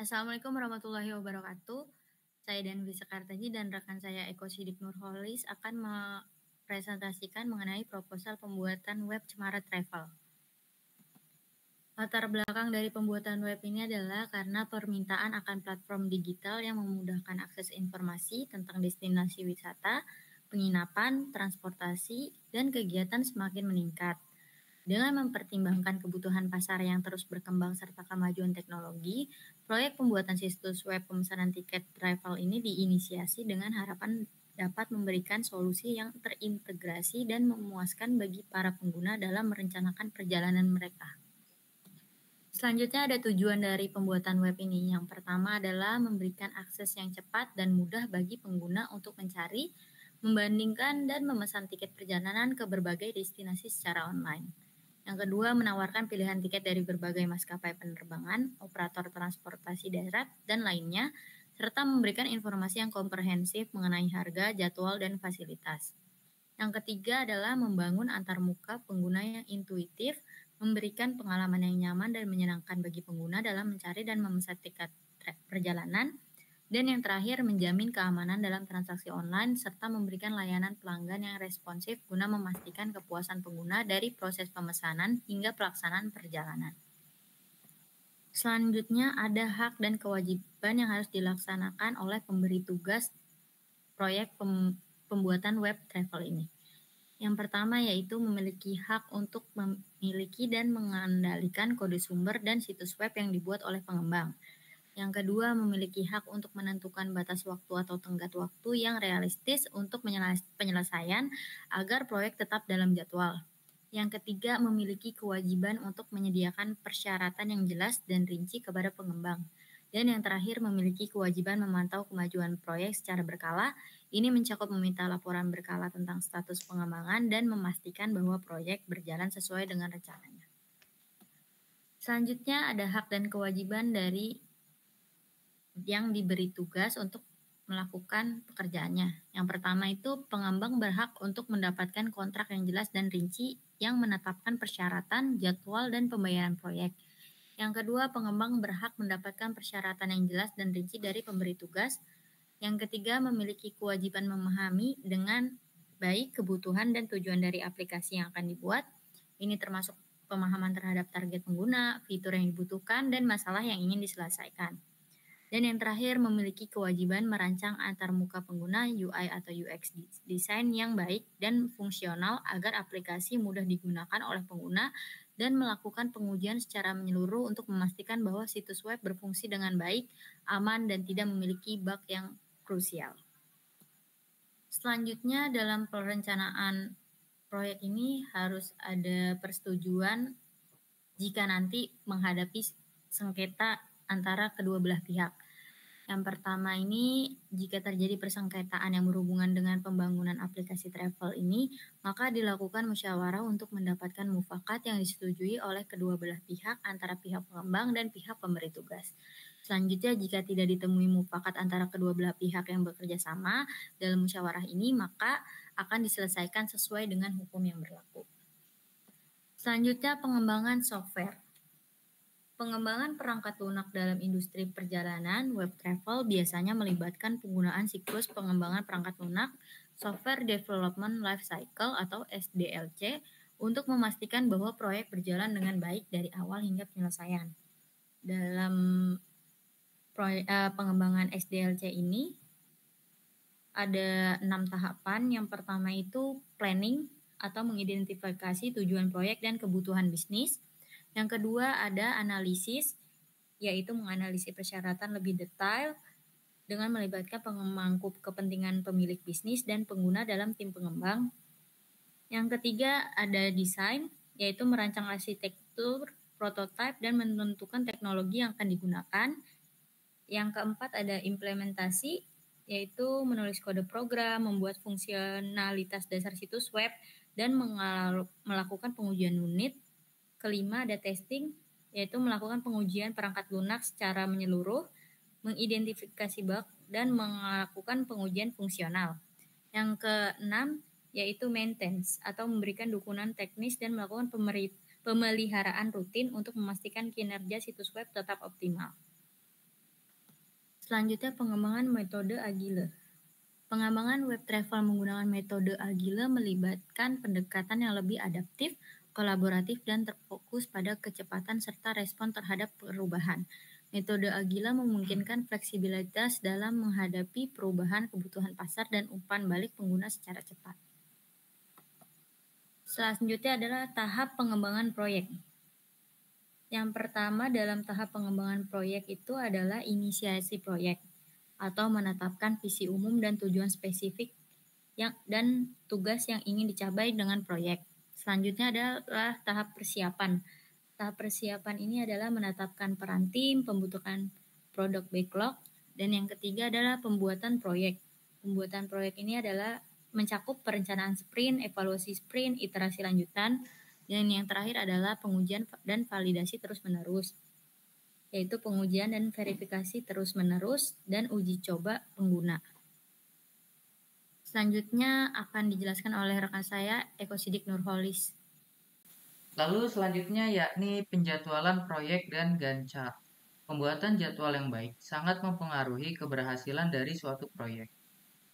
Assalamualaikum warahmatullahi wabarakatuh. Saya Danvi Sekartaji dan rekan saya Eko Sidik Nurholis akan mempresentasikan mengenai proposal pembuatan web Cemara Travel. Latar belakang dari pembuatan web ini adalah karena permintaan akan platform digital yang memudahkan akses informasi tentang destinasi wisata, penginapan, transportasi, dan kegiatan semakin meningkat. Dengan mempertimbangkan kebutuhan pasar yang terus berkembang serta kemajuan teknologi, proyek pembuatan situs web pemesanan tiket travel ini diinisiasi dengan harapan dapat memberikan solusi yang terintegrasi dan memuaskan bagi para pengguna dalam merencanakan perjalanan mereka. Selanjutnya ada tujuan dari pembuatan web ini. Yang pertama adalah memberikan akses yang cepat dan mudah bagi pengguna untuk mencari, membandingkan, dan memesan tiket perjalanan ke berbagai destinasi secara online. Yang kedua, menawarkan pilihan tiket dari berbagai maskapai penerbangan, operator transportasi darat, dan lainnya, serta memberikan informasi yang komprehensif mengenai harga, jadwal, dan fasilitas. Yang ketiga adalah membangun antarmuka pengguna yang intuitif, memberikan pengalaman yang nyaman dan menyenangkan bagi pengguna dalam mencari dan memesan tiket perjalanan. Dan yang terakhir, menjamin keamanan dalam transaksi online serta memberikan layanan pelanggan yang responsif guna memastikan kepuasan pengguna dari proses pemesanan hingga pelaksanaan perjalanan. Selanjutnya ada hak dan kewajiban yang harus dilaksanakan oleh pemberi tugas proyek pembuatan web travel ini. Yang pertama yaitu memiliki hak untuk memiliki dan mengendalikan kode sumber dan situs web yang dibuat oleh pengembang. Yang kedua, memiliki hak untuk menentukan batas waktu atau tenggat waktu yang realistis untuk penyelesaian agar proyek tetap dalam jadwal. Yang ketiga, memiliki kewajiban untuk menyediakan persyaratan yang jelas dan rinci kepada pengembang. Dan yang terakhir, memiliki kewajiban memantau kemajuan proyek secara berkala. Ini mencakup meminta laporan berkala tentang status pengembangan dan memastikan bahwa proyek berjalan sesuai dengan rencananya. Selanjutnya ada hak dan kewajiban dari yang diberi tugas untuk melakukan pekerjaannya. Yang pertama itu pengembang berhak untuk mendapatkan kontrak yang jelas dan rinci yang menetapkan persyaratan, jadwal, dan pembayaran proyek. Yang kedua, pengembang berhak mendapatkan persyaratan yang jelas dan rinci dari pemberi tugas. Yang ketiga, memiliki kewajiban memahami dengan baik kebutuhan dan tujuan dari aplikasi yang akan dibuat. Ini termasuk pemahaman terhadap target pengguna, fitur yang dibutuhkan, dan masalah yang ingin diselesaikan. Dan yang terakhir, memiliki kewajiban merancang antarmuka pengguna UI atau UX design yang baik dan fungsional agar aplikasi mudah digunakan oleh pengguna dan melakukan pengujian secara menyeluruh untuk memastikan bahwa situs web berfungsi dengan baik, aman, dan tidak memiliki bug yang krusial. Selanjutnya, dalam perencanaan proyek ini harus ada persetujuan jika nanti menghadapi sengketa antara kedua belah pihak. Yang pertama ini, jika terjadi persengketaan yang berhubungan dengan pembangunan aplikasi travel ini, maka dilakukan musyawarah untuk mendapatkan mufakat yang disetujui oleh kedua belah pihak antara pihak pengembang dan pihak pemberi tugas. Selanjutnya, jika tidak ditemui mufakat antara kedua belah pihak yang bekerja sama dalam musyawarah ini, maka akan diselesaikan sesuai dengan hukum yang berlaku. Selanjutnya, pengembangan software. Pengembangan perangkat lunak dalam industri perjalanan web travel biasanya melibatkan penggunaan siklus pengembangan perangkat lunak Software Development Life Cycle atau SDLC untuk memastikan bahwa proyek berjalan dengan baik dari awal hingga penyelesaian. Dalam pengembangan SDLC ini ada 6 tahapan. Yang pertama itu planning atau mengidentifikasi tujuan proyek dan kebutuhan bisnis. Yang kedua ada analisis, yaitu menganalisis persyaratan lebih detail dengan melibatkan pemangku kepentingan pemilik bisnis dan pengguna dalam tim pengembang. Yang ketiga ada desain, yaitu merancang arsitektur, prototipe, dan menentukan teknologi yang akan digunakan. Yang keempat ada implementasi, yaitu menulis kode program, membuat fungsionalitas dasar situs web, dan melakukan pengujian unit. Kelima ada testing, yaitu melakukan pengujian perangkat lunak secara menyeluruh, mengidentifikasi bug, dan melakukan pengujian fungsional. Yang keenam yaitu maintenance atau memberikan dukungan teknis dan melakukan pemeliharaan rutin untuk memastikan kinerja situs web tetap optimal. Selanjutnya pengembangan metode Agile. Pengembangan web travel menggunakan metode Agile melibatkan pendekatan yang lebih adaptif, kolaboratif, dan terfokus pada kecepatan serta respon terhadap perubahan. Metode Agile memungkinkan fleksibilitas dalam menghadapi perubahan kebutuhan pasar dan umpan balik pengguna secara cepat. Selanjutnya adalah tahap pengembangan proyek. Yang pertama dalam tahap pengembangan proyek itu adalah inisiasi proyek atau menetapkan visi umum dan tujuan spesifik dan tugas yang ingin dicapai dengan proyek. Selanjutnya adalah tahap persiapan. Tahap persiapan ini adalah menetapkan peran tim, pembentukan produk backlog, dan yang ketiga adalah pembuatan proyek. Pembuatan proyek ini adalah mencakup perencanaan sprint, evaluasi sprint, iterasi lanjutan, dan yang terakhir adalah pengujian dan validasi terus-menerus, yaitu pengujian dan verifikasi terus-menerus dan uji coba pengguna. Selanjutnya akan dijelaskan oleh rekan saya, Eko Sidik Nurholis. Lalu selanjutnya yakni penjadwalan proyek dan Gantt chart. Pembuatan jadwal yang baik sangat mempengaruhi keberhasilan dari suatu proyek.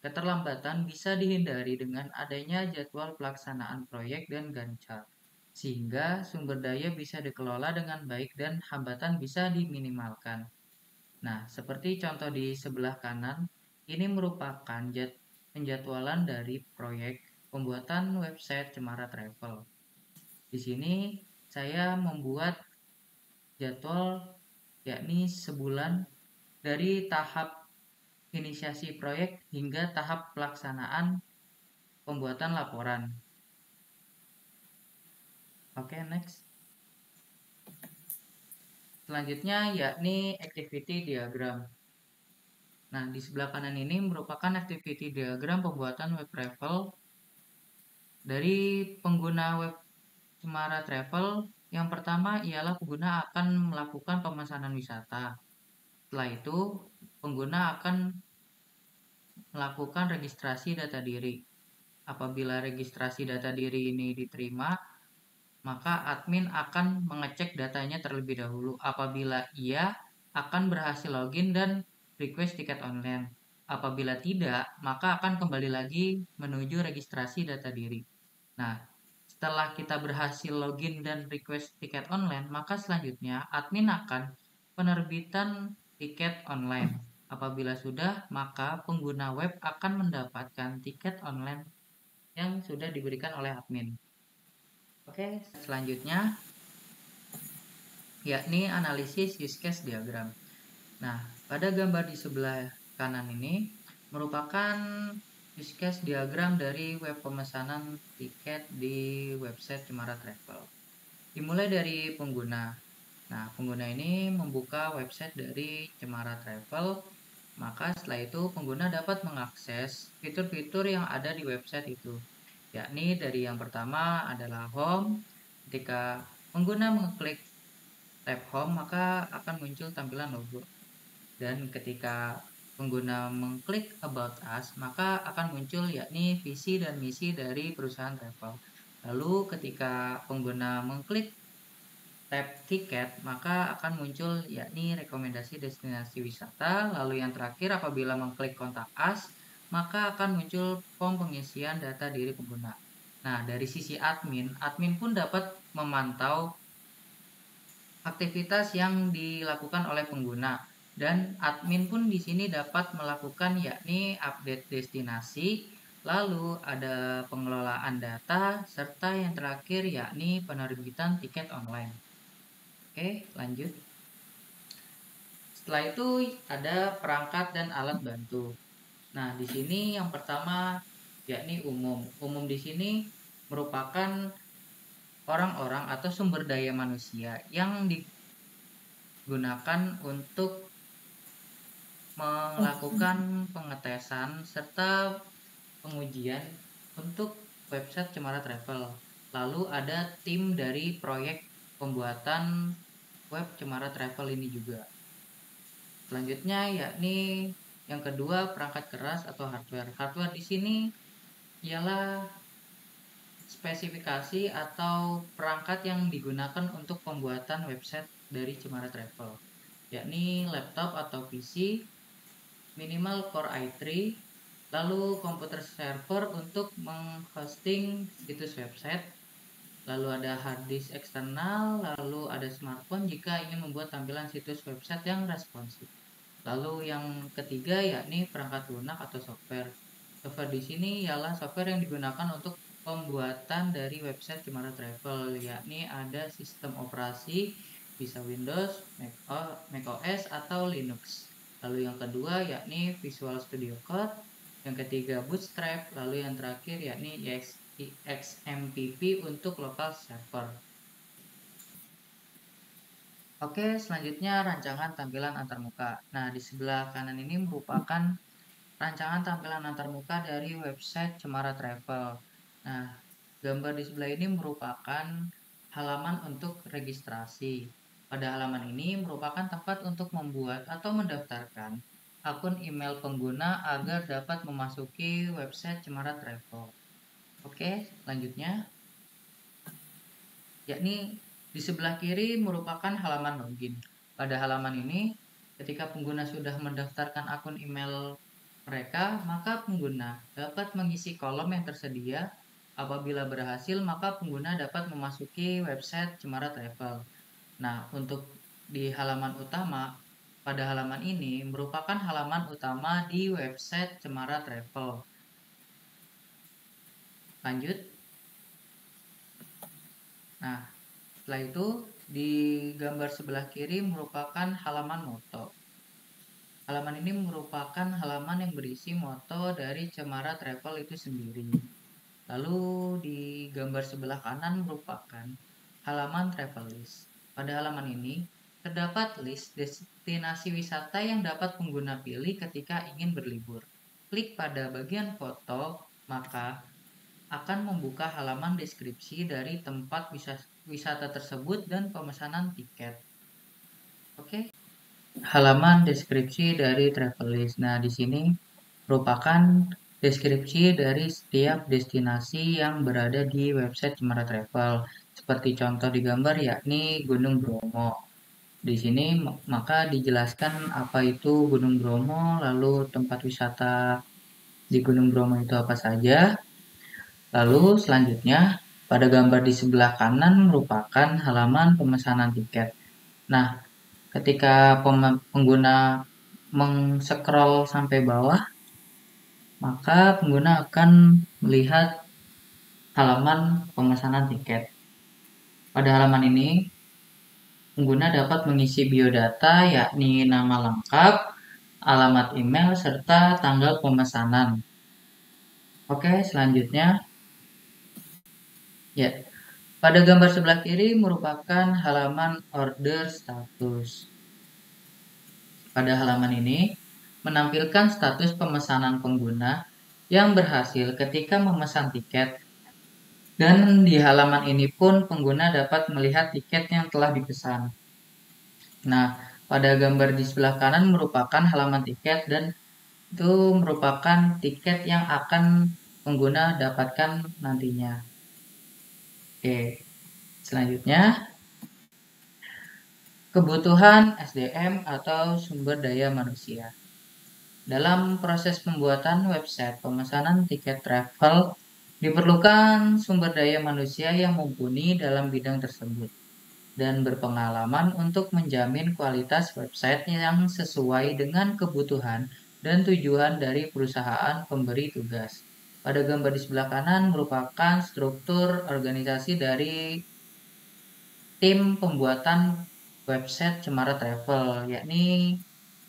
Keterlambatan bisa dihindari dengan adanya jadwal pelaksanaan proyek dan Gantt chart, sehingga sumber daya bisa dikelola dengan baik dan hambatan bisa diminimalkan. Nah, seperti contoh di sebelah kanan, ini merupakan penjadwalan dari proyek pembuatan website Cemara Travel. Di sini saya membuat jadwal yakni sebulan dari tahap inisiasi proyek hingga tahap pelaksanaan pembuatan laporan. Oke, next. Selanjutnya yakni activity diagram. Nah, di sebelah kanan ini merupakan activity diagram pembuatan web travel dari pengguna web Cemara Travel. Yang pertama ialah pengguna akan melakukan pemesanan wisata. Setelah itu, pengguna akan melakukan registrasi data diri. Apabila registrasi data diri ini diterima, maka admin akan mengecek datanya terlebih dahulu. Apabila iya, akan berhasil login dan request tiket online. Apabila tidak, maka akan kembali lagi menuju registrasi data diri. Nah, setelah kita berhasil login dan request tiket online, maka selanjutnya admin akan penerbitan tiket online. Apabila sudah, maka pengguna web akan mendapatkan tiket online yang sudah diberikan oleh admin. Oke, selanjutnya yakni analisis use case diagram. Nah, pada gambar di sebelah kanan ini merupakan use case diagram dari web pemesanan tiket di website Cemara Travel. Dimulai dari pengguna. Nah, pengguna ini membuka website dari Cemara Travel, maka setelah itu pengguna dapat mengakses fitur-fitur yang ada di website itu, yakni dari yang pertama adalah home. Ketika pengguna mengklik tab home, maka akan muncul tampilan logo. Dan ketika pengguna mengklik about us, maka akan muncul yakni visi dan misi dari perusahaan travel. Lalu ketika pengguna mengklik tab tiket, maka akan muncul yakni rekomendasi destinasi wisata. Lalu yang terakhir apabila mengklik kontak us, maka akan muncul form pengisian data diri pengguna. Nah, dari sisi admin pun dapat memantau aktivitas yang dilakukan oleh pengguna, dan admin pun di sini dapat melakukan yakni update destinasi, lalu ada pengelolaan data, serta yang terakhir yakni penerbitan tiket online. Oke, lanjut. Setelah itu ada perangkat dan alat bantu. Nah, di sini yang pertama yakni umum. Umum di sini merupakan orang-orang atau sumber daya manusia yang digunakan untuk melakukan pengetesan serta pengujian untuk website Cemara Travel. Lalu ada tim dari proyek pembuatan web Cemara Travel ini juga. Selanjutnya yakni yang kedua perangkat keras atau hardware. Hardware di sini ialah spesifikasi atau perangkat yang digunakan untuk pembuatan website dari Cemara Travel, yakni laptop atau PC, minimal Core i3, lalu komputer server untuk menghosting situs website, lalu ada hard disk eksternal, lalu ada smartphone jika ingin membuat tampilan situs website yang responsif. Lalu yang ketiga yakni perangkat lunak atau software. Software di sini ialah software yang digunakan untuk pembuatan dari website Cemara Travel, yakni ada sistem operasi bisa Windows, macOS atau Linux. Lalu yang kedua yakni Visual Studio Code, yang ketiga Bootstrap, lalu yang terakhir yakni XMPP untuk local server. Oke, selanjutnya rancangan tampilan antarmuka. Nah, di sebelah kanan ini merupakan rancangan tampilan antarmuka dari website Cemara Travel. Nah, gambar di sebelah ini merupakan halaman untuk registrasi. Pada halaman ini merupakan tempat untuk membuat atau mendaftarkan akun email pengguna agar dapat memasuki website Cemara Travel. Oke, selanjutnya yakni di sebelah kiri merupakan halaman login. Pada halaman ini, ketika pengguna sudah mendaftarkan akun email mereka, maka pengguna dapat mengisi kolom yang tersedia. Apabila berhasil, maka pengguna dapat memasuki website Cemara Travel. Nah, untuk di halaman utama, pada halaman ini merupakan halaman utama di website Cemara Travel. Lanjut. Nah, setelah itu di gambar sebelah kiri merupakan halaman moto. Halaman ini merupakan halaman yang berisi moto dari Cemara Travel itu sendiri. Lalu di gambar sebelah kanan merupakan halaman travel list. Pada halaman ini terdapat list destinasi wisata yang dapat pengguna pilih ketika ingin berlibur. Klik pada bagian foto, maka akan membuka halaman deskripsi dari tempat wisata tersebut dan pemesanan tiket. Oke. Halaman deskripsi dari travel list. Nah, di sini merupakan deskripsi dari setiap destinasi yang berada di website Cemara Travel. Seperti contoh di gambar yakni Gunung Bromo. Di sini maka dijelaskan apa itu Gunung Bromo, lalu tempat wisata di Gunung Bromo itu apa saja. Lalu selanjutnya pada gambar di sebelah kanan merupakan halaman pemesanan tiket. Nah, ketika pengguna scroll sampai bawah, maka pengguna akan melihat halaman pemesanan tiket. Pada halaman ini, pengguna dapat mengisi biodata yakni nama lengkap, alamat email, serta tanggal pemesanan. Oke, selanjutnya. Ya, pada gambar sebelah kiri merupakan halaman order status. Pada halaman ini, menampilkan status pemesanan pengguna yang berhasil ketika memesan tiket. Dan di halaman ini pun pengguna dapat melihat tiket yang telah dipesan. Nah, pada gambar di sebelah kanan merupakan halaman tiket dan itu merupakan tiket yang akan pengguna dapatkan nantinya. Oke, selanjutnya kebutuhan SDM atau sumber daya manusia. Dalam proses pembuatan website pemesanan tiket travel, diperlukan sumber daya manusia yang mumpuni dalam bidang tersebut dan berpengalaman untuk menjamin kualitas website yang sesuai dengan kebutuhan dan tujuan dari perusahaan pemberi tugas. Pada gambar di sebelah kanan merupakan struktur organisasi dari tim pembuatan website Cemara Travel, yakni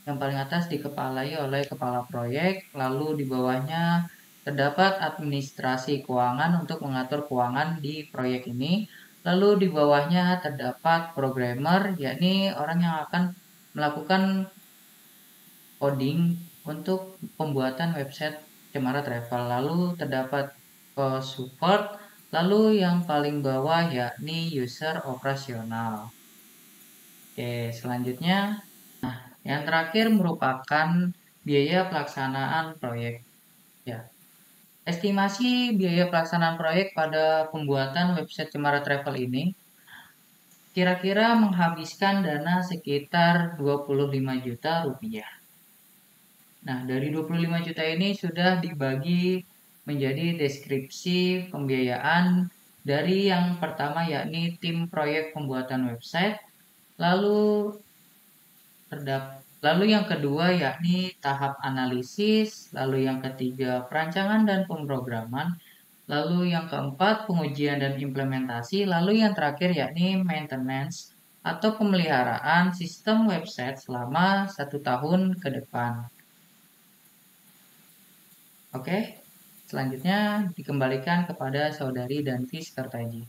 yang paling atas dikepalai oleh kepala proyek, lalu di bawahnya terdapat administrasi keuangan untuk mengatur keuangan di proyek ini. Lalu di bawahnya terdapat programmer, yakni orang yang akan melakukan coding untuk pembuatan website Cemara Travel. Lalu terdapat support, lalu yang paling bawah yakni user operasional. Oke, selanjutnya yang terakhir merupakan biaya pelaksanaan proyek. Ya. Estimasi biaya pelaksanaan proyek pada pembuatan website Cemara Travel ini kira-kira menghabiskan dana sekitar 25 juta rupiah. Nah, dari 25 juta ini sudah dibagi menjadi deskripsi pembiayaan dari yang pertama yakni tim proyek pembuatan website, lalu yang kedua yakni tahap analisis, lalu yang ketiga perancangan dan pemrograman, lalu yang keempat pengujian dan implementasi, lalu yang terakhir yakni maintenance atau pemeliharaan sistem website selama 1 tahun ke depan. Oke, selanjutnya dikembalikan kepada Saudari Danti Sekartaji.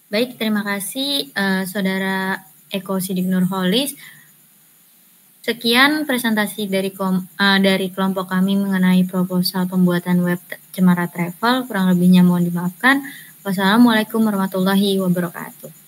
Baik, terima kasih Saudara Eko Sidik Nurholis. Sekian presentasi dari kelompok kami mengenai proposal pembuatan web Cemara Travel. Kurang lebihnya mohon dimaafkan. Wassalamualaikum warahmatullahi wabarakatuh.